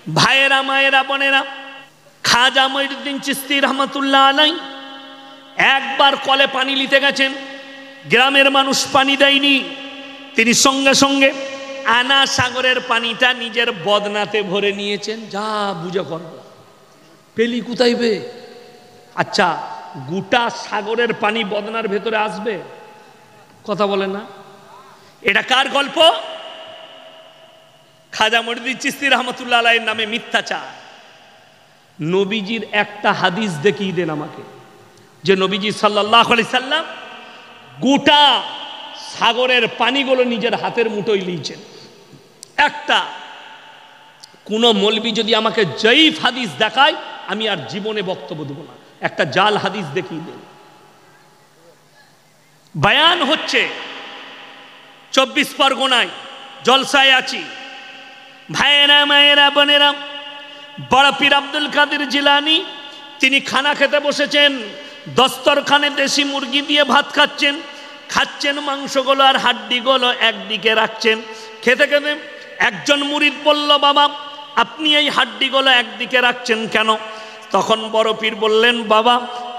ভাইয়েরা মায়েরা বোনেরা, খাজা মঈনুদ্দিন চিশতি রহমাতুল্লাহ আলাইহি একবার কলে পানি নিতে গেছেন, গ্রামের মানুষ পানি দেয়নি, তিনি সঙ্গে সঙ্গে আনা সাগরের পানিটা নিজের বদনাতে ভরে নিয়েছেন। যা বুঝে কর, পেলি কোথায় বে? আচ্ছা, গোটা সাগরের পানি বদনার ভেতরে আসবে? কথা বলে না। এটা কার গল্প? খাজা মঈনুদ্দিন চিশতি রহমাতুল্লাহ আলাইহির নামে মিথ্যাচার। নবীজির একটা হাদিস দেখিয়ে দেন আমাকে, যে নবীজি সাল্লাল্লাহু আলাইহি সাল্লাম গোটা সাগরের পানিগুলো নিজের হাতের মুঠোয় নিয়েছেন। একটা কোন মৌলবি যদি আমাকে জয়ীফ হাদিস দেখায়, আমি আর জীবনে বক্তব্য দেব না। একটা জাল হাদিস দেখিয়ে দেন। বয়ান হচ্ছে 24 পরগনায়, জলসায় আছি। ভাইয়েরা মায়েরা বোনেরা, বড় পীর আব্দুল কাদের জিলানী তিনি খানা খেতে বসেছেন। দস্তরখানে দেশি মুরগি দিয়ে ভাত খাচ্ছেন মাংসগুলো আর হাড্ডিগুলো একদিকে রাখছেন। খেতে খেতে একজন মুরিদ বলল, বাবা আপনি এই হাড্ডিগুলো একদিকে রাখছেন কেন? তখন বড় পীর বললেন, বাবা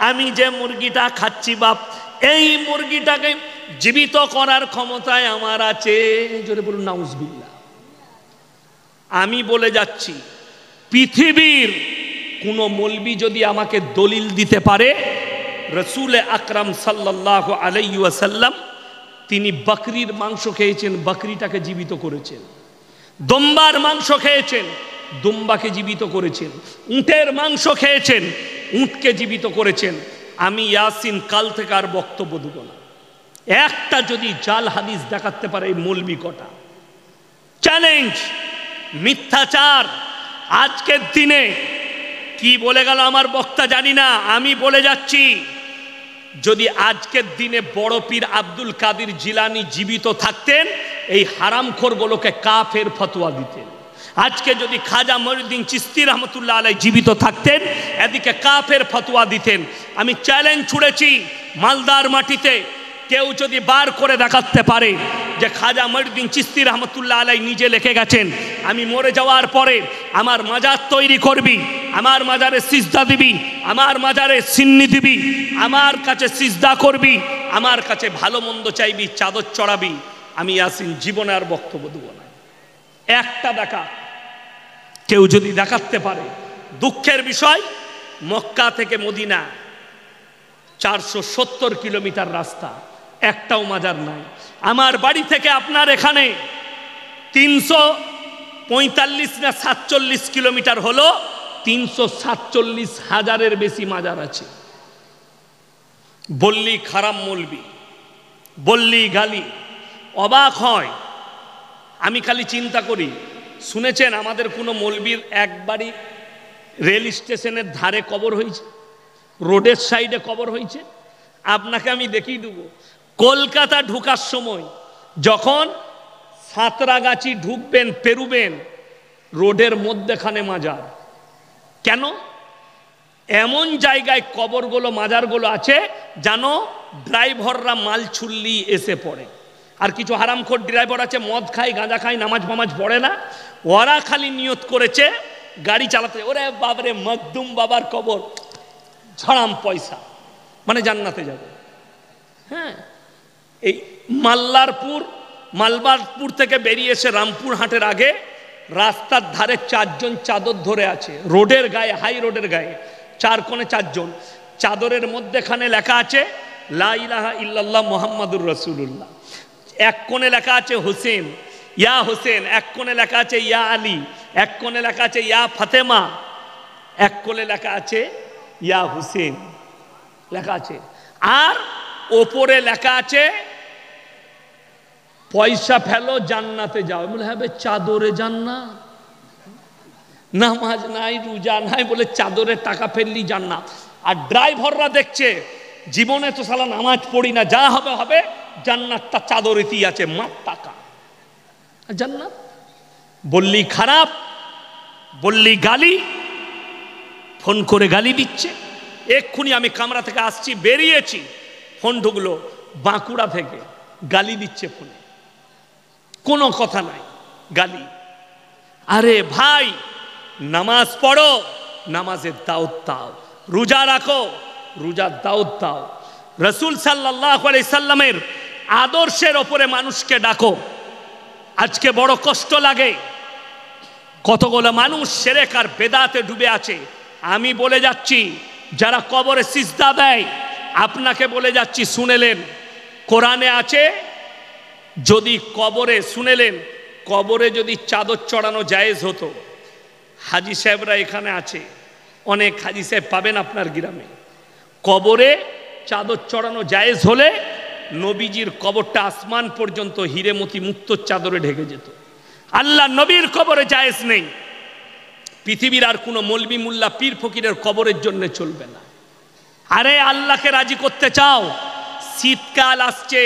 আমি যে মুরগিটা খাচ্ছি বাপ, এই মুরগিটাকে জীবিত করার ক্ষমতায় আমার আছে। জোরে বলুন নাউজুবিল্লাহ। আমি বলে যাচ্ছি, পৃথিবীর কোন মৌলবি যদি আমাকে দলিল দিতে পারে, রসুল আকরাম সাল্লাল্লাহু আলাইহি ওয়াসাল্লাম তিনি বকরির মাংস খেয়েছেন, বকরিটাকে জীবিত করেছেন। দুম্বার মাংস খেয়েছেন, দুম্বাকে জীবিত করেছেন। উটের মাংস খেয়েছেন, উটকে জীবিত করেছেন। আমি ইয়াসিন কাল থেকে আর বক্তব্য দেব না। একটা যদি জাল হাদিস দেখাতে পারে এই মৌলবি কটা, চ্যালেঞ্জ। মিথ্যাচার। আজকের দিনে কি বলে গেল আমার বক্তা জানি না, আমি বলে যাচ্ছি, যদি আজকের দিনে বড় পীর আব্দুল কাদের জিলানী জীবিত থাকতেন, এই হারামখোরগুলোকে কাফের ফতোয়া দিতেন। আজকে যদি খাজা মঈনুদ্দিন চিশতি রহমাতুল্লাহ আলাইহি জীবিত থাকতেন, এদিকে কাফের ফতোয়া দিতেন। আমি চ্যালেঞ্জ ছুড়েছি, মালদার মাটিতে কেউ যদি বার করে দেখাতে পারে যে খাজা মঈনুদ্দিন চিশতি রহমাতুল্লাহ আলাইহি নিজে লিখে গেছেন, আমি মরে যাওয়ার পরে আমার মাজার তৈরি করবি, আমার মাজারে সিজদা দিবি, আমার মাজারে সিন্নি দিবি, আমার কাছে সিজদা করবি, আমার কাছে ভালো মন্দ চাইবি, চাদর চড়াবি, আমি ইয়াসিন জীবনে আর বক্তব্য দেব না। একটা দেখা কেউ যদি দেখাতে পারে। দুঃখের বিষয়, মক্কা থেকে মদিনা 470 কিলোমিটার রাস্তা, একটাও মাজার নাই। আমার বাড়ি থেকে আপনার এখানে 345 না 47 কিলোমিটার হলো, 347,000-এর বেশি মাজার আছে। বললি খারাপ মৌলবি, বললি গালি, অবাক হয়। আমি খালি চিন্তা করি, শুনেছেন আমাদের কোনো মৌলবীর একবারই রেল স্টেশনের ধারে কবর হয়েছে, রোডের সাইডে কবর হয়েছে? আপনাকে আমি দেখিয়ে দেবো। কলকাতা ঢুকার সময় যখন সাঁতরাগাছি ঢুকবেন, পেরুবেন, রোডের মধ্যেখানে মাজার। কেন? এমন জায়গায় কবরগুলো, মাজারগুলো আছে যেন ড্রাইভাররা মাল ছুল্লি এসে পড়ে। আর কিছু হারামখোর ড্রাইভার আছে, মদ খায়, গাঁজা খায়, নামাজ ফামাজ পড়ে না, ওরা খালি নিয়ত করেছে গাড়ি চালাতে, ওরে বাবারে মখদুম বাবার কবর, ঝড়াম পয়সা, মানে জান্নাতে যাবে। হ্যাঁ, এই মালবারপুর থেকে বেরিয়ে এসে রামপুর হাটের আগে রাস্তার ধারে 4 জন চাদর ধরে আছে, রোডের গায়ে, হাই রোডের গায়ে 4 কোণে 4 জন। চাদরের মধ্যেখানে লেখা আছে লা ইলাহা ইল্লাল্লাহ মুহাম্মাদুর রাসূলুল্লাহ। এক কোণে লেখা আছে হোসেন, ইয়া হোসেন। এক কোণে লেখা আছে ইয়া আলী। এক কোণে লেখা আছে ইয়া ফাতেমা। এক কোণে লেখা আছে ইয়া হুসেন লেখা আছে। আর ওপরে লেখা আছে পয়সা ফেলো জান্নাতে যাও। বলে হ্যাঁ, চাদরে জান্নাত, নামাজ নাই, রোজা নাই, বলে চাদরে টাকা ফেললি জান্নাত। আর ড্রাইভাররা দেখছে জীবনে তো সালা নামাজ পড়ি না, যা হবে হবে, জান্নাতটা চাদরেতেই আছে, মাপ টাকা জান্নাত। বললি খারাপ, বললি গালি, ফোন করে গালি দিচ্ছে। এক্ষুনি আমি কামরা থেকে আসছি, বেরিয়েছি, ফোন ঢুকলো বাঁকুড়া থেকে, গালি দিচ্ছে ফোনে, কোনো কথা নাই, গালি। আরে ভাই, নামাজ পড়ো, নামাজের দাওয়াত দাও। রোজা রাখো, রোজার দাওয়াত দাও। রাসূল সাল্লাল্লাহু আলাইহি সাল্লামের আদর্শের ওপরে মানুষকে ডাকো। আজকে বড় কষ্ট লাগে, কতগুলো মানুষ শিরক আর বেদাতে ডুবে আছে। আমি বলে যাচ্ছি, যারা কবরে সিজদা দেয়, আপনাকে বলে যাচ্ছি, শুনেলেন কোরআনে আছে, যদি কবরে, শুনেলেন কবরে যদি চাদর চড়ানো জায়েজ হতো, হাজি সাহেবরা এখানে আছে, অনেক হাজি সাহেব পাবেন আপনার গ্রামে, কবরে চাদর চড়ানো জায়েজ হলে নবীজির কবরটা আসমান পর্যন্ত হিরেমতি মুক্তোর চাদরে ঢেকে যেত। আল্লাহ নবীর কবরে জায়েজ নেই, পৃথিবীর আর কোনো মৌলবি মুল্লা পীর ফকিরের কবরের জন্য চলবে না। আরে আল্লাহকে রাজি করতে চাও, শীতকাল আসছে,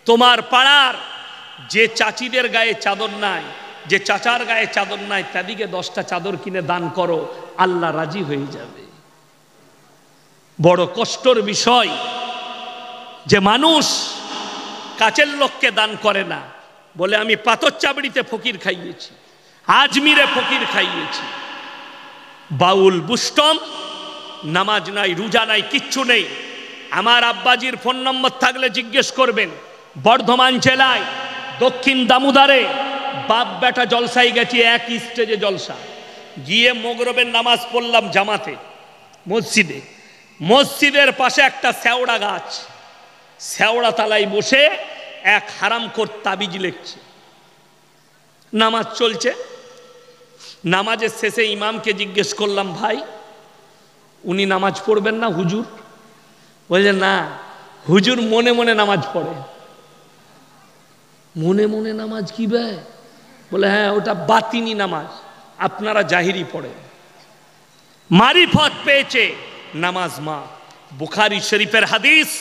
তোমার পাড়ার যে চাচিদের গায়ে চাদর নাই, যে চাচার গায়ে চাদর নাই, তাদিকে 10টা চাদর কিনে দান করো, আল্লাহ রাজি হয়ে যাবে। বড় কষ্টর বিষয় যে মানুষ কাছের লোককে দান করে না, বলে আমি পাথর চাবড়িতে ফকির খাইয়েছি, আজমিরে ফকির খাইয়েছি। বাউল বুষ্টম, নামাজ নাই, রোজা নাই, কিচ্ছু নেই। আমার আব্বাজির ফোন নম্বর থাকলে জিজ্ঞেস করবেন, বর্ধমান জেলায় দক্ষিণ দামোদরে বাপ বেটা জলসায় গেছি, এক স্টেজে জলসা, গিয়ে মগরবের নামাজ পড়লাম জামাতে মসজিদে। মসজিদের পাশে একটা শ্যাওড়া গাছ, শ্যাওড়া তালায় বসে এক হারামখোর তাবিজ লিখছে। নামাজ চলছে, নামাজের শেষে ইমামকে জিজ্ঞেস করলাম, ভাই উনি নামাজ পড়বেন না হুজুর? বলছে না, হুজুর মনে মনে নামাজ পড়ে। মনে মনে নামাজ কি ভাই? বলে হ্যাঁ, ওটা বাতিনি নামাজ, আপনারা জাহিরি পড়েন। মারিফত পেয়েছে, নামাজ মা। বুখারী শরীফের হাদিস,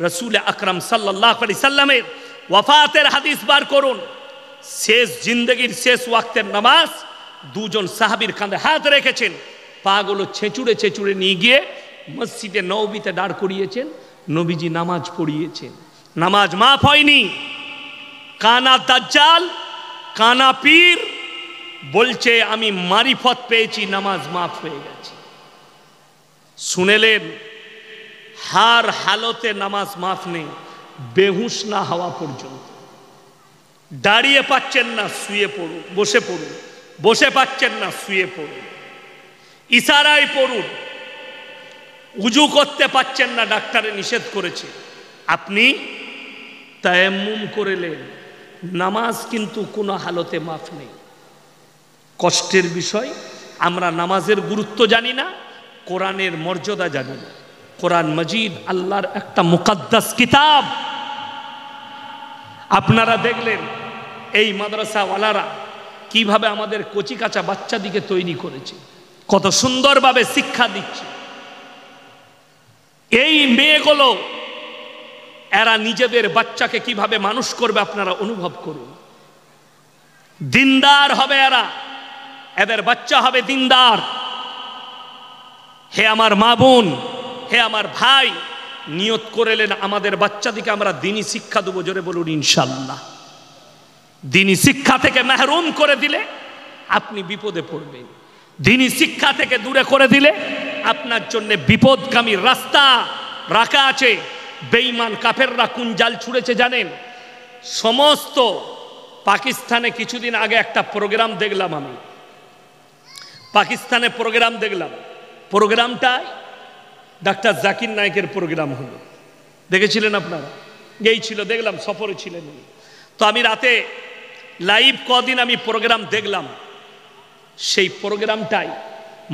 রাসূল আকরাম সাল্লাল্লাহু আলাইহি সাল্লামের ওয়াফাতের হাদিস বার করুন। শেষ জিন্দগির শেষ ওয়াক্তের নামাজ দুজন সাহাবীর কাঁধে হাত রেখেছেন, পাগুলো ছেঁচুড়ে ছেঁচুড়ে নিয়ে গিয়ে মসজিদে নববীতে দাঁড় করিয়েছেন, নবীজি নামাজ পড়িয়েছেন। নামাজ মাফ হয়নি। কানা দাজ্জাল, কানা পীর বলছে আমি মারিফত পেয়েছি, নামাজ মাফ হয়ে গেছে। শুনেলেন, হার হালতে নামাজ মাফ নেই, বেহুশ না হওয়া পর্যন্ত। দাঁড়িয়ে পাচ্ছেন না, শুয়ে পড়ুন, বসে পড়ুন, বসে পাচ্ছেন না, শুয়ে পড়ুন, ইশারায় পড়ুন। উজু করতে পাচ্ছেন না, ডাক্তারে নিষেধ করেছে, আপনি তায়াম্মুম করেলেন, নামাজ কিন্তু কোনো হালতে মাফ নেই। কষ্টের বিষয়, আমরা নামাজের গুরুত্ব জানি না, কোরআনের মর্যাদা জানি না। কোরআন মজিদ আল্লাহর একটা মুকাদ্দাস কিতাব। আপনারা দেখলেন এই মাদ্রাসাওয়ালারা কিভাবে আমাদের কচিকাঁচা বাচ্চাদিকে তৈরি করেছে, কত সুন্দরভাবে শিক্ষা দিচ্ছে। এই মেয়েগুলো, এরা নিজেদের বাচ্চাকে কিভাবে মানুষ করবে আপনারা অনুভব করুন। দিনদার হবে এরা, এদের বাচ্চা হবে দিনদার। হে আমার মা বোন, হে আমার ভাই, নিয়ত করেলেন আমাদের বাচ্চাদিকে আমরা দ্বীনি শিক্ষা দেবো। জোরে বলুন ইনশাআল্লাহ। দ্বীনি শিক্ষা থেকে মাহরুম করে দিলে আপনি বিপদে পড়বেন, দ্বীনি শিক্ষা থেকে দূরে করে দিলে আপনার জন্য বিপদগামী রাস্তা রাখা আছে। বেঈমান কাফেররা কোন জাল ছুঁড়েছে জানেন? সমস্ত পাকিস্তানে কিছুদিন আগে একটা প্রোগ্রাম দেখলাম, আমি পাকিস্তানে প্রোগ্রাম দেখলাম। প্রোগ্রামটায় ডাক্তার জাকির নায়েকের প্রোগ্রাম হলো, দেখেছিলেন আপনারা? গিয়েছিল, দেখলাম, সফরে ছিলেন। তো আমি রাতে লাইভ কদিন আমি প্রোগ্রাম দেখলাম। সেই প্রোগ্রামটাই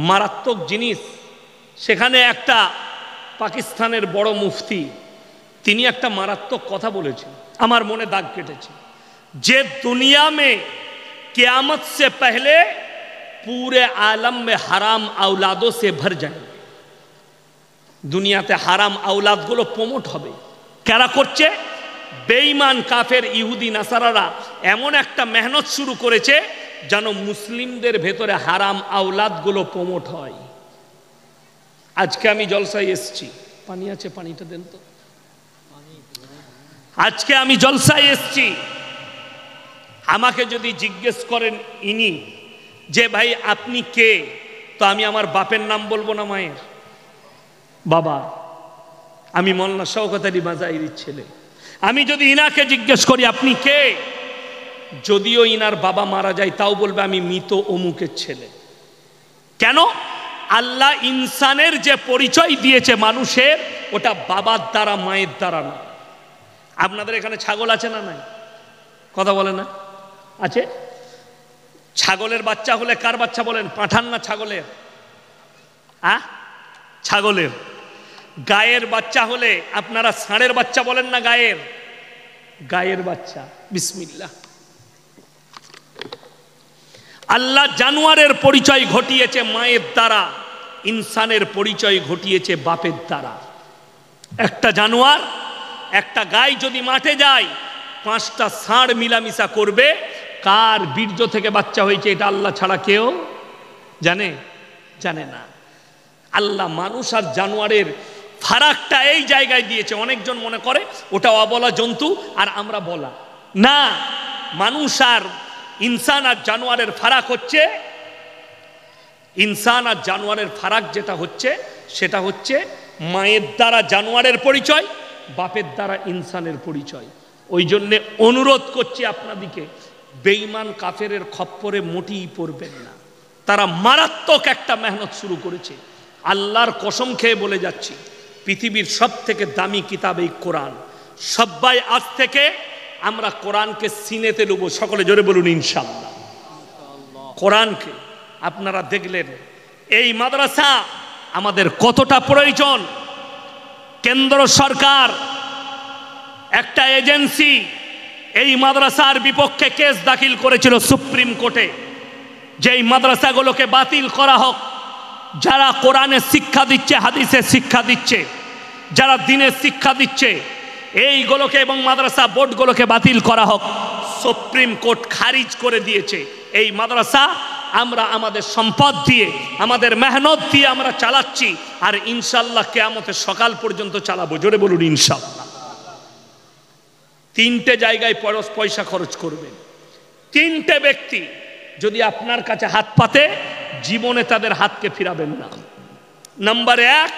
মারাত্মক জিনিস। সেখানে একটা পাকিস্তানের বড় মুফতি, তিনি একটা মারাত্মক কথা বলেছেন, আমার মনে দাগ কেটেছে। যে দুনিয়া में क़यामत से पहले पूरे आलम में हराम औलादों से भर जाएंगे। দুনিয়াতে হারাম আওলাদগুলো প্রমোট হবে। কারা করছে? বেঈমান কাফের ইহুদি নাসারারা এমন একটা মেহনত শুরু করেছে যেন মুসলিমদের ভেতরে হারাম আওলাদগুলো প্রমোট হয়। আজকে আমি জলসায় এসেছি, পানি আছে, পানিটা দেন তো। আজকে আমি জলসায় এসেছি, আমাকে যদি জিজ্ঞেস করেন ইনি যে ভাই আপনি কে, তো আমি আমার বাপের নাম বলবো না মায়ের? বাবা, আমি মৌলানা শওকত আলী মাজাহিরির ছেলে। আমি যদি ইনাকে জিজ্ঞেস করি আপনি কে, যদিও ইনার বাবা মারা যায় তাও বলবে আমি মৃত অমুকের ছেলে। কেন? আল্লাহ ইনসানের যে পরিচয় দিয়েছে মানুষের, ওটা বাবার দ্বারা মায়ের দ্বারা না। আপনাদের এখানে ছাগল আছে না নাই? কথা বলে না? আছে। ছাগলের বাচ্চা হলে কার বাচ্চা বলেন? পাঁঠান না ছাগলের? ছাগলের। গায়ের বাচ্চা হলে আপনারা ষাঁড়ের বাচ্চা বলেন না? গায়ের, গায়ের বাচ্চা। বিসমিল্লাহ। আল্লাহ জানোয়ারের পরিচয় ঘটিয়েছে মায়ের দ্বারা, ইনসানের পরিচয় ঘটিয়েছে বাপের দ্বারা। একটা জানোয়ার, একটা গাই যদি মাঠে যায়, 5টা ষাঁড় মিলামিশা করবে, কার বীর্য থেকে বাচ্চা হয়েছে এটা আল্লাহ ছাড়া কেউ জানে? জানে না। আল্লাহ মানুষ আর জানোয়ারের ফারাকটা এই জায়গায় দিয়েছে। অনেকজন মনে করে ওটা অবলা জন্তু আর আমরা বলা। না, মানুষ আর ইনসান আর জানোয়ারের ফারাক হচ্ছে, ইনসান আর জানোয়ারের ফারাক যেটা হচ্ছে সেটা হচ্ছে মায়ের দ্বারা জানোয়ারের পরিচয়, বাপের দ্বারা ইনসানের পরিচয়। ওই জন্যে অনুরোধ করছি আপনাদিকে, বেঈমান কাফেরের খপ্পরে মোটেই পড়বেন না। তারা মারাত্মক একটা মেহনত শুরু করেছে। আল্লাহর কসম খেয়ে বলে যাচ্ছি, পৃথিবীর সব থেকে দামি কিতাব এই কোরআন। সবাই আজ থেকে আমরা কোরআনকে সিনেতে নেব। সকলে জোরে বলুন ইনশাআল্লাহ। কোরআনকে আপনারা দেখলেন এই মাদ্রাসা আমাদের কতটা প্রয়োজন। কেন্দ্র সরকার একটা এজেন্সি এই মাদ্রাসার বিপক্ষে কেস দাখিল করেছিল সুপ্রিম কোর্টে, যে এই মাদ্রাসাগুলোকে বাতিল করা হোক। যারা কোরআনের শিক্ষা দিচ্ছে, হাদিসের শিক্ষা দিচ্ছে, যারা দ্বীনের শিক্ষা দিচ্ছে, এইগুলোকে এবং মাদ্রাসা বোর্ডগুলোকে বাতিল করা হোক। সুপ্রিম কোর্ট খারিজ করে দিয়েছে। এই মাদ্রাসা আমরা আমাদের সম্পদ দিয়ে, আমাদের মেহনত দিয়ে আমরা চালাচ্ছি, আর ইনশাআল্লাহ কিয়ামতের সকাল পর্যন্ত চালাবো। জোরে বলুন ইনশাআল্লাহ। 3টে জায়গায় পয়সা খরচ করবেন। 3টে ব্যক্তি যদি আপনার কাছে হাত পাতে, জীবনে তাদের হাতকে ফিরাবেন না। নাম্বার 1,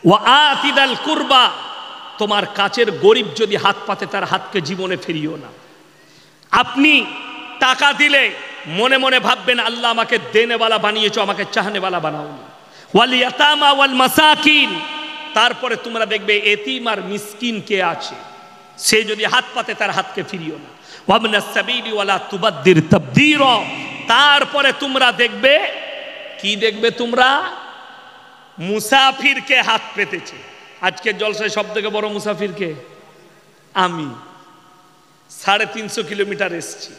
ওয়া আতিদাল কুরবা, তোমার কাছের গরিব যদি হাত পাতে তার হাতকে জীবনে ফিরিও না। আপনি টাকা দিলে মনে মনে ভাববেন আল্লাহ আমাকে দেনেওয়ালা বানিয়েছো, আমাকে চাহনেওয়ালা বানাওনি। ওয়াল ইয়াতামা ওয়াল মাসাকিন, তারপরে তোমরা দেখবে এতিম আর মিসকিন কে আছে, সে যদি হাত পাতে তার হাতকে ফিরিও না। ওয়াবনাস সাবিলি ওয়ালা তুবাদ্দির তাবদীরা, তারপরে তোমরা দেখবে কি দেখবে? তোমরা মুসাফিরকে হাত পেতেছে। আজকে জলসায় সব থেকে বড় মুসাফিরকে আমি। 350 কিলোমিটার এসছি,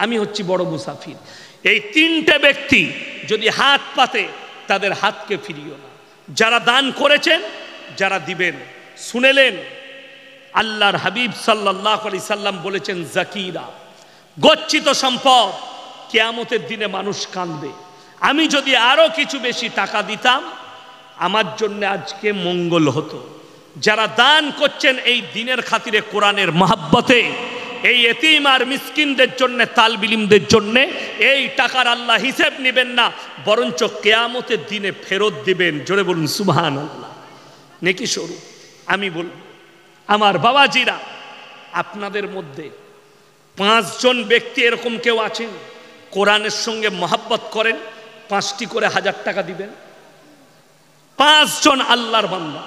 আমি হচ্ছি বড় মুসাফির। এই 3টে ব্যক্তি যদি হাত পাতে তাদের হাতকে ফিরিও না। যারা দান করেছেন, যারা দিবেন। শুনেলেন আল্লাহর হাবিব সাল্লাল্লাহু আলাইহি সাল্লাম বলেছেন, জাকিরা, গচ্ছিত সম্পদ কিয়ামতের দিনে মানুষ কাঁদবে। আমি যদি আরো কিছু বেশি টাকা দিতাম আমার জন্য আজকে মঙ্গল হতো। যারা দান করছেন এই দিনের খাতিরে, কোরআনের মহব্বতে, এই এতিম আর মিসকিনদের জন্য, তালবিলিমদের জন্য, এই টাকার আল্লাহ হিসেব নেবেন না, বরঞ্চ কিয়ামতের দিনে ফেরত দিবেন। জোরে বলুন সুবহানাল্লাহ। নেকি স্বরূপ আমি বলব, আমার বাবাজিরা, আপনাদের মধ্যে 5 জন ব্যক্তি এরকম কেউ আছেন কোরআনের সঙ্গে মহব্বত করেন, 5টি করে 1000 টাকা দিবেন? 5 জন আল্লাহর বান্দা।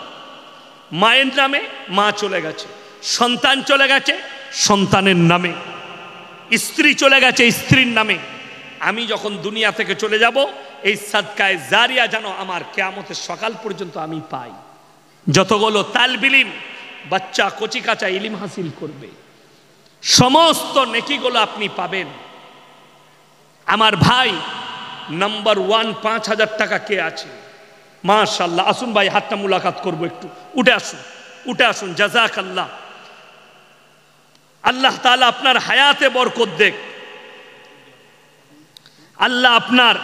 মায়ের নামে মা চলে গেছে, সন্তান চলে গেছে সন্তানের নামে, স্ত্রী চলে গেছে স্ত্রীর নামে। আমি যখন দুনিয়া থেকে চলে যাব, এই সাদকায়ে জারিয়া যেন আমার কিয়ামতের সকাল পর্যন্ত আমি পাই। যতগুলো তালবিলিম বাচ্চা কচি কাঁচা ইলম হাসিল করবে, সমস্ত নেকিগুলো আপনি পাবেন। আমার ভাই নাম্বার 1 5000 টাকা কে আছে? মাশাআল্লাহ, আসুন ভাই, হাতটা মুলাকাত করবো একটু। উঠে আসুন, উঠে আসুন। জাযাকাল্লাহ। আল্লাহ তাআলা আপনার হায়াতে বরকত দেখ। আল্লাহ আপনার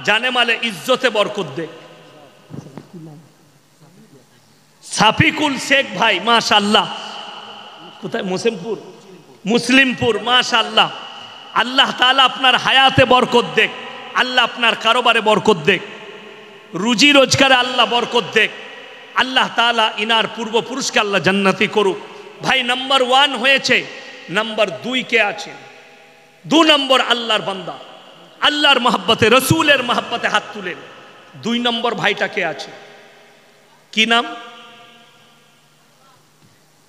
জানে মালে ইজ্জতে বরকত দেখ। সাফিকুল শেখ ভাই, মাশাআল্লাহ। কোথায়? মুসলিমপুর। মুসলিমপুর, মাশাআল্লাহ। আল্লাহ তাআলা আপনার হায়াতে বরকত দেখ, আল্লাহ আপনার কারোবারে বরকত দেখ, রুজি রোজগারে আল্লাহ বরকত দেখ, আল্লাহ তাআলা ইনার পূর্বপুরুষকে আল্লাহ জান্নাতি করুক। ভাই নাম্বার 1 হয়েছে। নাম্বার 2 কে আছেন? 2 নম্বর আল্লাহর বান্দা, আল্লাহর মহব্বতে, রসুলের মহব্বতে হাত তুলেন। 2 নম্বর ভাইটা কে আছে? কি নাম?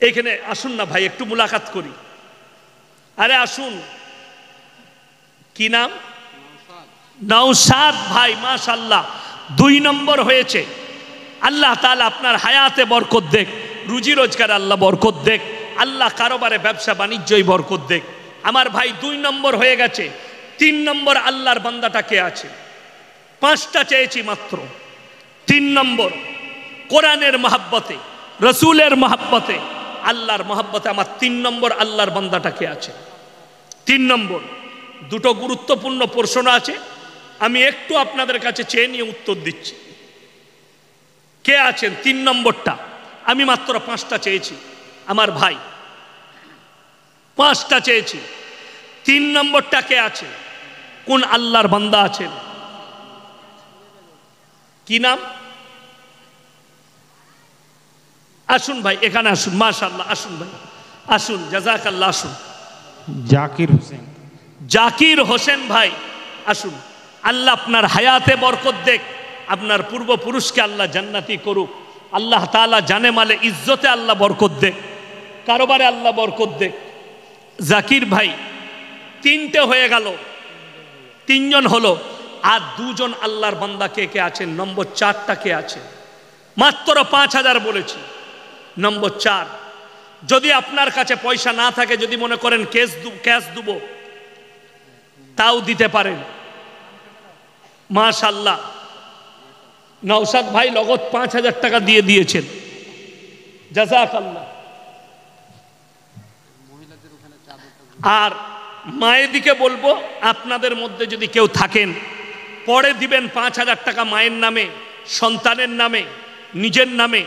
এখানে আসুন না ভাই, একটু মুলাকাত করি। আরে আসুন, কি নাম? নওশাদ ভাই, মাশাআল্লাহ 2 নম্বর হয়েছে। আল্লাহ তাআলা আপনার হায়াতে বরকত দেখ, রুজি রোজগারে আল্লাহ বরকত দেখ, আল্লাহ কারোবারে ব্যবসা বাণিজ্যই বরকত দেখ। আমার ভাই 2 নম্বর হয়ে গেছে। 3 নম্বর আল্লাহর বান্দাটা কে আছে? 5টা চেয়েছি মাত্র। 3 নম্বর কোরআনের মহব্বতে, রসুলের মহব্বতে, আল্লাহর মহব্বতে আমার 3 নম্বর আল্লাহর বান্দাটা কে আছে? 3 নম্বর। 2টো গুরুত্বপূর্ণ প্রশ্ন আছে, আমি একটু আপনাদের কাছে চেয়ে নিয়ে উত্তর দিচ্ছি। কে আছেন 3 নম্বরটা? আমি মাত্র 5টা চেয়েছি আমার ভাই, 5টা চেয়েছি। 3 নম্বরটা কে আছে? কোন আল্লাহর বান্দা আছেন? কি নাম? আসুন ভাই, এখানে আসুন। মাশাআল্লাহ, আসুন ভাই, আসুন, জাযাকাল্লাহ। আসুন, জাকির হোসেন। জাকির হোসেন ভাই আসুন। আল্লাহ আপনার হায়াতে বরকত দেখ, আপনার পূর্বপুরুষকে আল্লাহ জান্নাতি করুক। আল্লাহ তাআলা জানে মালে ইজ্জতে আল্লাহ বরকত দেখ, কারোবারে আল্লাহ বরকত দেখ। জাকির ভাই 3টে হয়ে গেল, 3 জন হলো। আর 2 জন আল্লাহর বান্দা কে কে আছেন? নম্বর 4টা কে আছে? মাত্র 5000 বলেছি। নম্বর 4, যদি আপনার কাছে পয়সা না থাকে, যদি মনে করেন ক্যাশ দেব, তাও দিতে পারেন। মাশাআল্লাহ, নওশাদ ভাই নগদ 5000 টাকা দিয়ে দিয়েছেন, জাযাকাল্লাহ। আর মায়ের দিকে বলবো, আপনাদের মধ্যে যদি কেউ থাকেন, পরে দিবেন 5000 টাকা মায়ের নামে, সন্তানের নামে, নিজের নামে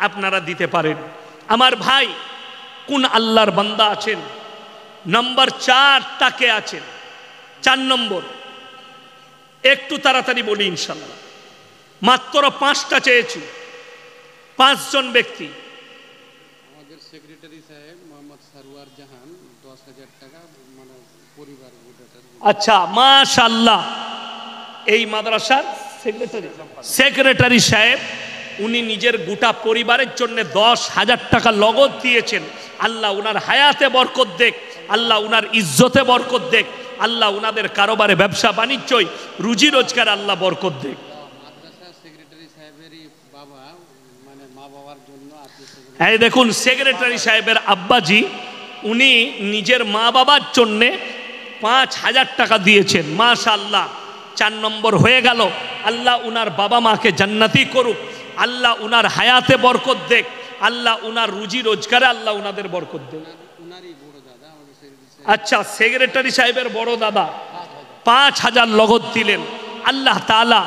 আপনারা দিতে পারেন। আমার ভাই কোন আল্লাহর বান্দা আছেন? নম্বর 4টা কে আছেন? 4 নম্বর। একটু তাড়াতাড়ি বলি ইনশাআল্লাহ। মাত্র 5টা চেয়েছি, 5 জন ব্যক্তি। আমাদের সেক্রেটারি সাহেব মোহাম্মদ সারওয়ার জাহান 10000 টাকা মানে পরিবার। আচ্ছা, মাশাআল্লাহ। এই মাদ্রাসার সেক্রেটারি সাহেব, উনি নিজের গোটা পরিবারের জন্য 10,000 টাকা নগদ দিয়েছেন। আল্লাহ উনার হায়াতে বরকত দেখ, আল্লাহ উনার ইজ্জতে বরকত দেখ, আল্লাহ উনাদের কারোবারে ব্যবসা বাণিজ্যই রুজি রোজগার আল্লাহ বরকত দেখ। মাদ্রাসা সেক্রেটারি সাহেবেরই বাবা, মানে মা বাবার জন্য এই দেখুন, সেক্রেটারি সাহেবের আব্বাজি উনি নিজের মা বাবার জন্য 5000 টাকা দিয়েছেন। মাশাআল্লাহ, 4 নম্বর হয়ে গেল। আল্লাহ উনার বাবা মাকে জান্নাতি করুক, আল্লাহ উনার হায়াতে বরকত দেখ, আল্লাহ উনার রুজি রোজগারে আল্লাহ উনাদের বরকত দেখ। আচ্ছা, সেক্রেটারি সাহেবের বড় দাদা 5000 নগদ দিলেন। আল্লাহ তাআলা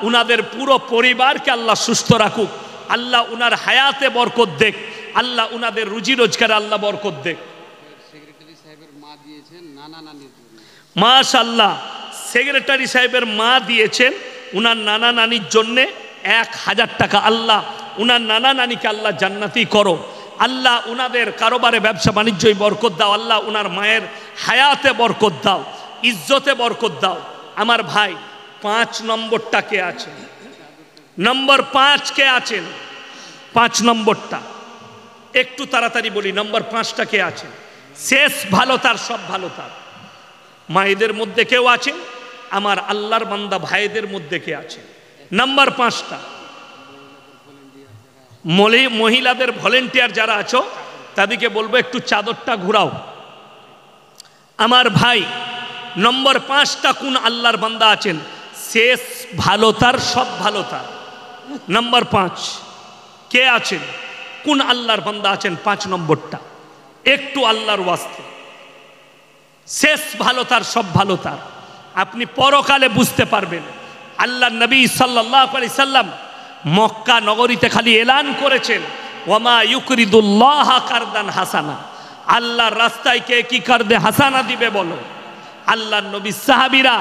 উনাদের পুরো পরিবারকে আল্লাহ সুস্থ রাখুক, আল্লাহ উনার হায়াতে বরকত দেখ, আল্লাহ উনাদের রুজি রোজগারে আল্লাহ বরকত দেখ। সেক্রেটারি সাহেবের মা দিয়েছেন নানা নানির জন্য। মাশাআল্লাহ, সেক্রেটারি সাহেবের মা দিয়েছেন উনার নানা নানির জন্যে 1000 টাকা। আল্লাহ উনার নানা নানিকে আল্লাহ জান্নাতি করো, আল্লাহ উনাদের কারোবারে ব্যবসা বাণিজ্যই বরকত দাও, আল্লাহ উনার মায়ের হায়াতে বরকত দাও, ইজ্জতে বরকত দাও। আমার ভাই 5 নম্বরটা কে আছেন? নম্বর 5 কে আছেন? 5 নম্বরটা একটু তাড়াতাড়ি বলি। নম্বর 5টা কে আছেন? শেষ ভালো তার, সব ভালো তার। মায়েদের মধ্যে কেউ আছেন? আমার আল্লাহর বান্দা ভাইদের মধ্যে কে আছে? নম্বর 5টা মহিলাদের ভলেন্টিয়ার যারা আছো, তাদেরকে বলবো একটু চাদরটা ঘুরাও। আমার ভাই নম্বর 5টা কোন আল্লাহর বান্দা আছেন? শেষ ভালো তার, সব ভালো তার। নম্বর 5 কে আছেন? কোন আল্লাহর বান্দা আছেন? 5 নম্বরটা একটু আল্লাহর ওয়াস্তে। শেষ ভালো তার, সব ভালো তার। আপনি পরকালে বুঝতে পারবেন। আল্লাহ নবী সাল্লাল্লাহু আলাইহি সাল্লাম মক্কা নগরীতে খালি এলান করেছেন, ওয়ামা ইউকরিদুল্লাহ কারদান হাসানা। আল্লাহর রাস্তায় কে কি কারদে হাসানা দিবে বলো? আল্লাহর নবী সাহাবীরা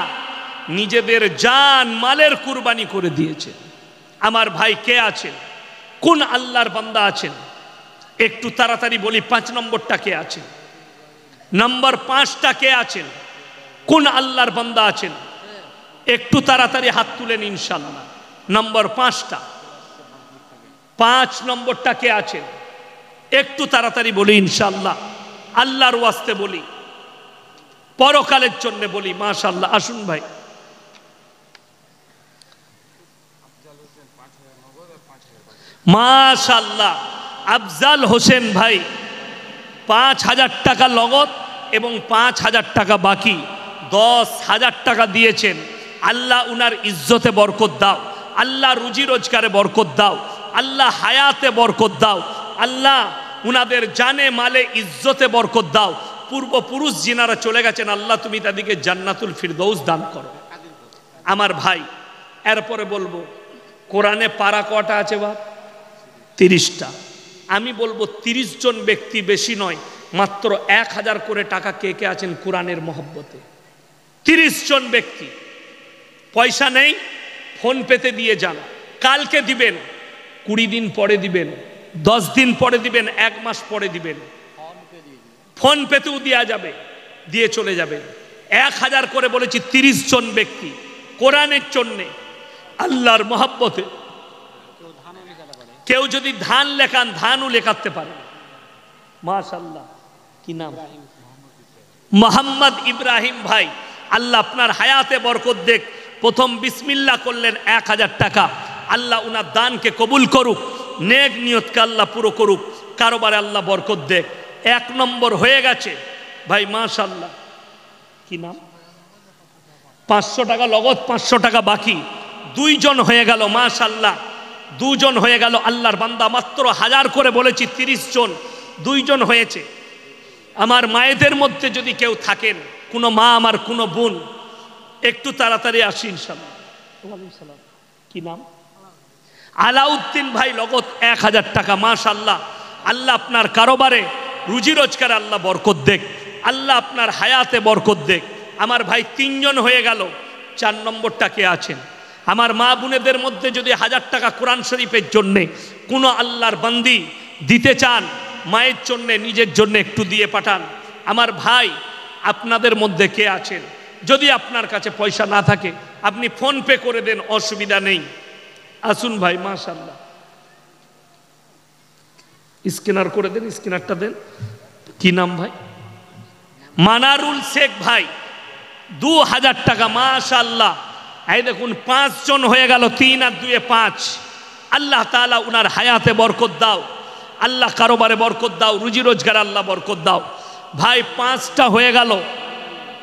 নিজেদের জান মালের কুরবানি করে দিয়েছে। আমার ভাই কে আছেন, কোন আল্লাহর বান্দা আছেন? একটু তাড়াতাড়ি বলি 5 নম্বরটা কে আছেন? নম্বর 5টা কে আছেন? কোন আল্লাহর বান্দা আছেন? একটু তাড়াতাড়ি হাত তুলেন ইনশাআল্লাহ। নম্বর 5টা, 5 নম্বরটা কে আছেন? একটু তাড়াতাড়ি বলি ইনশাআল্লাহ। আল্লাহর ওয়াস্তে বলি, পরকালের জন্য বলি। মাশাআল্লাহ, আসুন ভাই। মাশাআল্লাহ, আফজাল হোসেন ভাই 5,000 টাকা নগদ এবং 5,000 টাকা বাকি, 10,000 টাকা দিয়েছেন। আল্লাহ উনার ইজ্জতে বরকত দাও, আল্লাহ রুজি রোজগারে বরকত দাও, আল্লাহ হায়াতে বরকত দাও, আল্লাহ উনাদের জানে মালে ইজ্জতে বরকত দাও। পূর্বপুরুষ যিনারা চলে গেছেন, আল্লাহ তুমি তাদেরকে জান্নাতুল ফিরদৌস দান করো। আমার ভাই, এরপরে বলবো কোরআনে পারা কটা আছে বাপ? 30টা। আমি বলবো 30 জন ব্যক্তি, বেশি নয়, মাত্র 1000 করে টাকা কে কে আছেন কোরআনের মহব্বতে? 30 জন ব্যক্তি। পয়সা নেই, ফোন পেতে দিয়ে যান। কালকে দিবেন, 20 দিন পরে দিবেন, 10 দিন পরে দিবেন, 1 মাস পরে দিবেন, ফোন পেতেও দেওয়া যাবে, দিয়ে চলে যাবে। 1000 করে বলেছি 30 জন ব্যক্তি কোরআনের জন্যে, আল্লাহর মহব্বতে। কেউ যদি ধান লেখান, ধানও লেখাতে পারে। মাশাআল্লাহ, কি নাম? মোহাম্মদ ইব্রাহিম ভাই, আল্লাহ আপনার হায়াতে বরকত দেখ। প্রথম বিসমিল্লাহ করলেন, 1000 টাকা। আল্লাহ উনার দানকে কবুল করুক, নেক নিয়তকে আল্লাহ পুরো করুক, কারোবারে আল্লাহ বরকত দেখ। 1 নম্বর হয়ে গেছে ভাই, মাশাআল্লাহ। কি নাম? 500 টাকা নগদ, 500 টাকা বাকি। 2 জন হয়ে গেল, মাশাআল্লাহ, 2 জন হয়ে গেল। আল্লাহর বান্দা মাত্র 1000 করে বলেছি, 30 জন, 2 জন হয়েছে। আমার মায়েদের মধ্যে যদি কেউ থাকেন, কোনো মা আমার, কোনো বোন, একটু তাড়াতাড়ি আসি ইনশাআল্লাহ। ওয়ালাইকুম সালাম। কি নাম? আলাউদ্দিন ভাই, নগদ 1000 টাকা। মাশাআল্লাহ, আল্লাহ আপনার কারোবারে রুজি রোজগার আল্লাহ বরকত দেখ, আল্লাহ আপনার হায়াতে বরকত দেখ। আমার ভাই 3 জন হয়ে গেল। 4 নম্বরটা কে আছেন? আমার মা বোনেদের মধ্যে যদি 1000 টাকা কোরআন শরীফের জন্যে কোনো আল্লাহর বান্দি দিতে চান, মায়ের জন্যে, নিজের জন্য একটু দিয়ে পাঠান। আমার ভাই, আপনাদের মধ্যে কে আছেন? যদি আপনার কাছে পয়সা না থাকে, আপনি ফোন পে করে দেন, অসুবিধা নেই। আসুন ভাই, মাশাআল্লাহ, স্ক্যানার করে দেন, স্ক্যানারটা দেন। কি নাম ভাই? মানারুল শেখ ভাই, 2000 টাকা। মাশাআল্লাহ, এই দেখুন 5 জন হয়ে গেল, 3 আর 2 5। আল্লাহ তাআলা উনার হায়াতে বরকত দাও, আল্লাহ কারোবারে বরকত দাও, রুজি রোজগার আল্লাহ বরকত দাও। ভাই 5টা হয়ে গেল।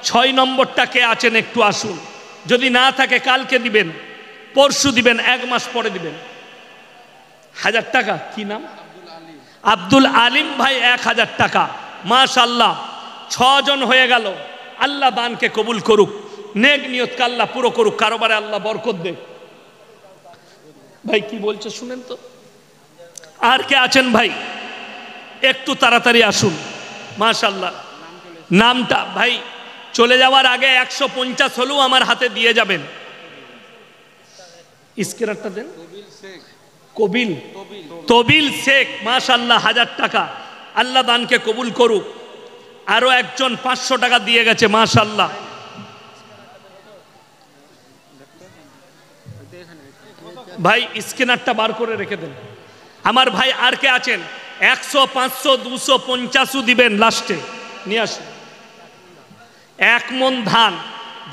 6 নম্বরটা কে আছেন? একটু আসুন। যদি না থাকে কালকে দিবেন, পরশু দিবেন, 1 মাস পরে দিবেন। 1000 টাকা। কি নাম? আব্দুল আলিম ভাই, 1000 টাকা। মাশাআল্লাহ, 6 জন হয়ে গেল। আল্লাহ দানকে কবুল করুক, নেক নিয়তকে আল্লাহ পুরো করুক, কারোবারে আল্লাহ বরকত দেখ। ভাই কি বলছে শুনেন তো। আর কে আছেন ভাই? একটু তাড়াতাড়ি আসুন। মাশাআল্লাহ, নামটা ভাই চলে যাওয়ার আগে 150 হলেও আমার হাতে দিয়ে যাবেন। স্ক্যানারটা দেন। তবিল শেখ, মাশাআল্লাহ, 1000 টাকা। আল্লাহ দানকে কবুল করুক। আরো একজন 500 টাকা দিয়ে গেছে, মাশাআল্লাহ। ভাই স্ক্যানারটা বার করে রেখে দেন। আমার ভাই আর কে আছেন? 100, 500, 250 দিবেন, লাস্টে নিয়ে আসুন। 1 মণ ধান।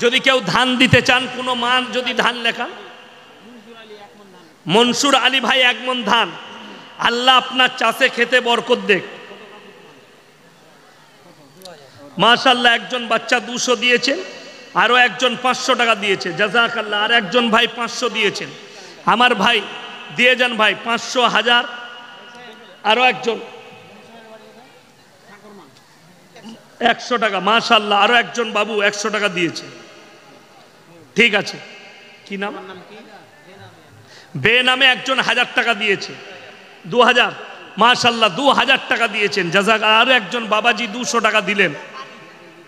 যদি কেউ ধান দিতে চান, কোনো মান যদি ধান লেখা, মনসুর আলী ভাই 1 মণ ধান। আল্লাহ আপনার চাষে খেতে বরকত দেখ। মাশাআল্লাহ, একজন বাচ্চা 200 দিয়েছেন, আরো একজন 500 টাকা দিয়েছে, জাযাকাল্লাহ। আর একজন ভাই 500 দিয়েছেন। আমার ভাই দিয়ে যান ভাই, 500, 1000। আরো একজন 100 টাকা। মাশাআল্লাহ, আরো একজন বাবু 100 টাকা দিয়েছে। ঠিক আছে। কি নাম? বেনামে একজন 1000 টাকা দিয়েছে। 2000। মাশাআল্লাহ, 2000 টাকা দিয়েছেন, জাযাকাল্লাহ। আরো একজন বাবাজি 200 টাকা দিলেন।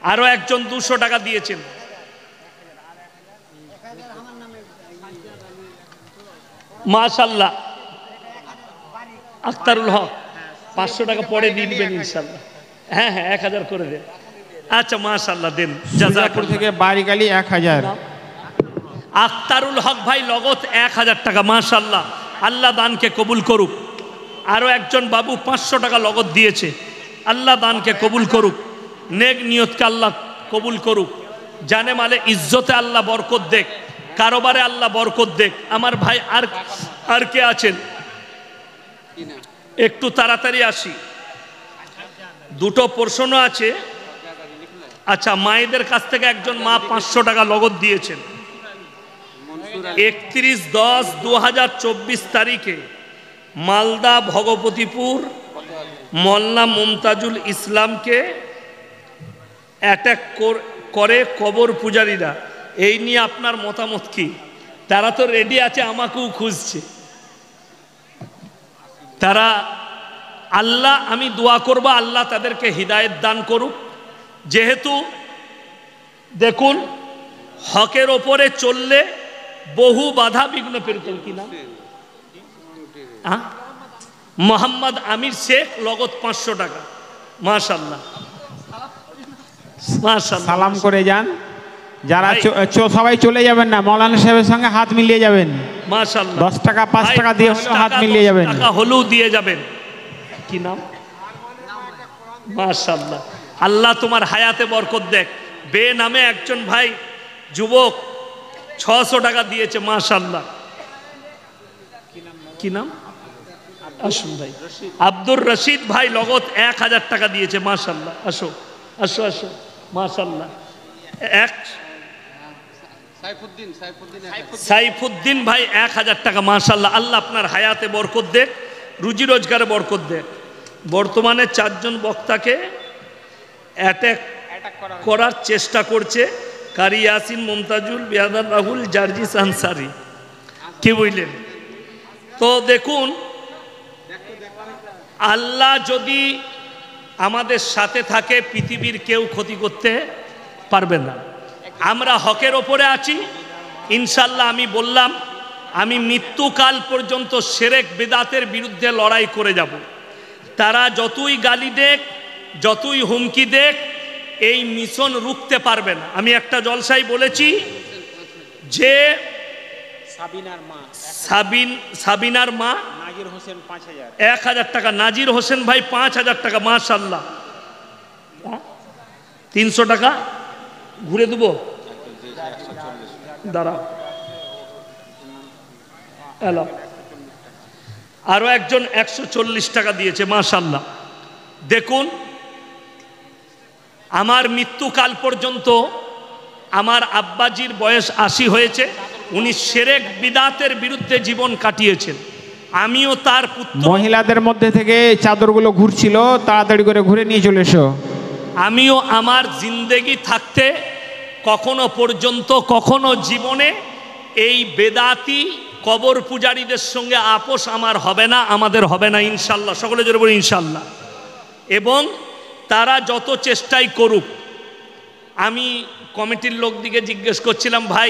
আরো একজন 200 টাকা দিয়েছেন। মাশাআল্লাহ, আখতারুল হক 500 টাকা পরে দিয়ে দিবেন ইনশাআল্লাহ। হ্যাঁ হ্যাঁ 1000 করে দেন। আচ্ছা মাশাআল্লাহ দেন। জাজাপুর থেকে বাড়িকালি 1000। আখতারুল হক ভাই লগত 1000 টাকা। মাশাআল্লাহ, আল্লাহ দানকে কবুল করুক। আরো একজন বাবু 500 টাকা লগত দিয়েছে। আল্লাহ দানকে কবুল করুক, নেক নিয়তকে আল্লাহ কবুল করুক, জানে মালে ইজ্জতে আল্লাহ বরকত দেখ, কারোবারে আল্লাহ বরকত দেখ। আমার ভাই আর কে আছেন? একটু তাড়াতাড়ি আসি, দুটো প্রশ্ন আছে। আচ্ছা, মায়েদের কাছ থেকে একজন মা 500 টাকা লগত দিয়েছেন। 31/10/2024 তারিখে মালদা ভগবতীপুর মোল্লা মুমতাজুল ইসলামকে অ্যাটাক করে কবর পূজারীরা, এই নিয়ে আপনার মতামত কি? তারা তো রেডি আছে, আমাকেও খুঁজছে তারা। আল্লাহ, আমি দোয়া করব আল্লাহ তাদেরকে হিদায়েত দান করুক। যেহেতু দেখুন হকের ওপরে চললে বহু বাধা বিঘ্ন পেরতেন কিনা। মোহাম্মদ আমির শেখ লগত 500 টাকা। মাশাআল্লাহ মাশাআল্লাহ, সালাম করে যান। যারা সবাই চলে যাবেন না, মৌলানা সাহেবের সঙ্গে হাত মিলিয়ে যাবেন। মাশাআল্লাহ, 10 টাকা 5 টাকা দিয়ে হলেও হাত মিলিয়ে যাবেন, টাকা হলেও দিয়ে যাবেন। কি নাম? মাশাআল্লাহ, আল্লাহ তোমার হায়াতে বরকত দেখ। বে নামে একজন ভাই যুবক 600 টাকা দিয়েছে। মাশাআল্লাহ, কি নাম? আসুন ভাই, আব্দুর রশিদ ভাই লগত 1000 টাকা দিয়েছে। মাশাআল্লাহ, আসো আসো আসো। মাশাআল্লাহ, সাইফুদ্দিন ভাই 1000 টাকা। মাশাআল্লাহ, আল্লাহ আপনার হায়াতে বরকত দেখ, রুজি রোজগারে বরকত দেখ। বর্তমানে 4 জন বক্তাকে অ্যাটাক করার চেষ্টা করছে, কারি ইয়াসিন, মুমতাজুল, বিয়াদার, রাহুল, জার্জিস, আনসারি। কি বুঝলেন? তো দেখুন, আল্লাহ যদি আমাদের সাথে থাকে পৃথিবীর কেউ ক্ষতি করতে পারবে না। আমরা হকের ওপরে আছি ইনশাল্লাহ। আমি বললাম আমি মৃত্যুকাল পর্যন্ত শিরক বিদআতের বিরুদ্ধে লড়াই করে যাব। তারা যতই গালি দেখ, যতই হুমকি দেখ, এই মিশন রুখতে পারবে না। আমি একটা জলসায় বলেছি যে সাবিনার মা নাজির হোসেন 5000, 1000 টাকা। নাজির হোসেন ভাই 5000 টাকা। মাশাআল্লাহ, 300 টাকা ঘুরে দেবো, দাঁড়াও। এলো আরো একজন 140 টাকা দিয়েছে। মাশাআল্লাহ, দেখুন আমার মৃত্যুকাল পর্যন্ত আমার আব্বাজির বয়স 80 হয়েছে, উনি শিরক বিদআতের বিরুদ্ধে জীবন কাটিয়েছেন। আমিও তার পুত্র। মহিলাদের মধ্যে থেকে চাদরগুলো ঘুরছিল, তাড়াতাড়ি করে ঘুরে নিয়ে চলে এসো। আমিও আমার জিন্দেগি থাকতে কখনো পর্যন্ত কখনো জীবনে এই বেদাতি কবর পূজারীদের সঙ্গে আপোষ আমার হবে না, আমাদের হবে না ইনশাল্লাহ। সকলে জোরে বলি ইনশাল্লাহ। এবং তারা যত চেষ্টাই করুক, আমি কমিটির লোকদিকে জিজ্ঞেস করছিলাম, ভাই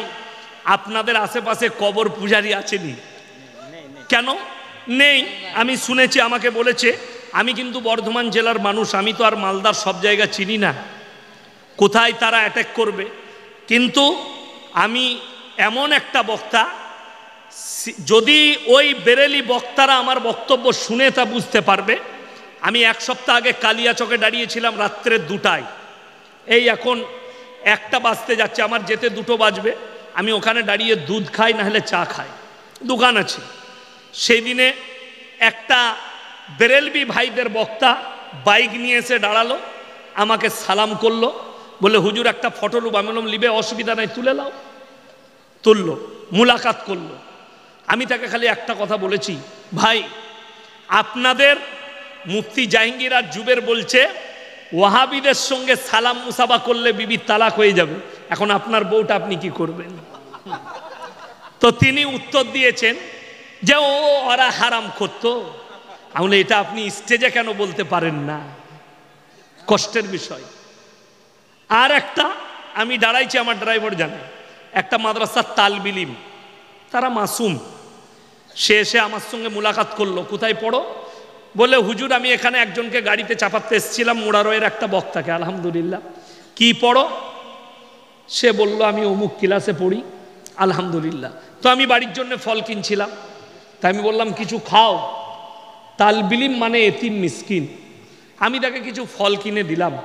আপনাদের আশেপাশে কবর পূজারী আছেনি? কেন নেই? আমি শুনেছি, আমাকে বলেছে। আমি কিন্তু বর্ধমান জেলার মানুষ, আমি তো আর মালদার সব জায়গা চিনি না, কোথায় তারা অ্যাটাক করবে। কিন্তু আমি এমন একটা বক্তা, যদি ওই বেরেলি বক্তারা আমার বক্তব্য শুনে তা বুঝতে পারবে। আমি 1 সপ্তাহ আগে কালিয়াচকে দাঁড়িয়েছিলাম রাত্রে 2টায়, এই এখন 1টা বাজতে যাচ্ছে, আমার যেতে 2টো বাজবে। আমি ওখানে দাঁড়িয়ে দুধ খাই, না হলে চা খাই, দোকান আছে। সেই দিনে একটা বেরেলবি ভাইদের বক্তা বাইক নিয়ে এসে দাঁড়ালো, আমাকে সালাম করলো, বলে হুজুর একটা ফটো লুব। আমি বললাম লিবে, অসুবিধা নাই, তুলে নাও। তুললো, মুলাকাত করলো। আমি তাকে খালি একটা কথা বলেছি, ভাই আপনাদের মুফতি জাহাঙ্গীর আর জুবের বলছে ওয়াহাবিদের সঙ্গে সালাম মুসাফা করলে বিবির তালাক হয়ে যাবে, এখন আপনার বউটা আপনি কি করবেন? তো তিনি উত্তর দিয়েছেন যে ওরা হারাম করতো। আমি এটা আপনি স্টেজে কেন বলতে পারেন না? কষ্টের বিষয়। আর একটা আমি দাঁড়াইছি, আমার ড্রাইভার জানে, একটা মাদ্রাসার তালবিলিম, তারা মাসুম, সে এসে আমার সঙ্গে মুলাকাত করলো। কোথায় পড়ো? বলে হুজুর আমি এখানে একজনকে গাড়িতে চাপাতে এসেছিলাম, মোড়ারয়ের একটা বক্তাকে। আলহামদুলিল্লাহ। কি পড়ো? সে বলল আমি অমুক ক্লাসে পড়ি। আলহামদুলিল্লাহ। তো আমি বাড়ির জন্য ফল কিনছিলাম, তাই আমি বললাম কিছু খাও। তালবিলিম মানে এতিম মিসকিন, আমি তাকে কিছু ফল কিনে দিলাম।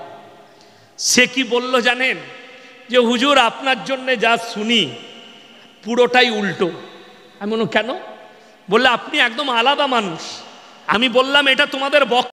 সে কি বলল জানেন? যে হুজুর আপনার জন্য যা শুনি পুরোটাই উল্টো। আমি বললাম কেন? বললে আপনি একদম আলাদা মানুষ। আমি বললাম এটা তোমাদের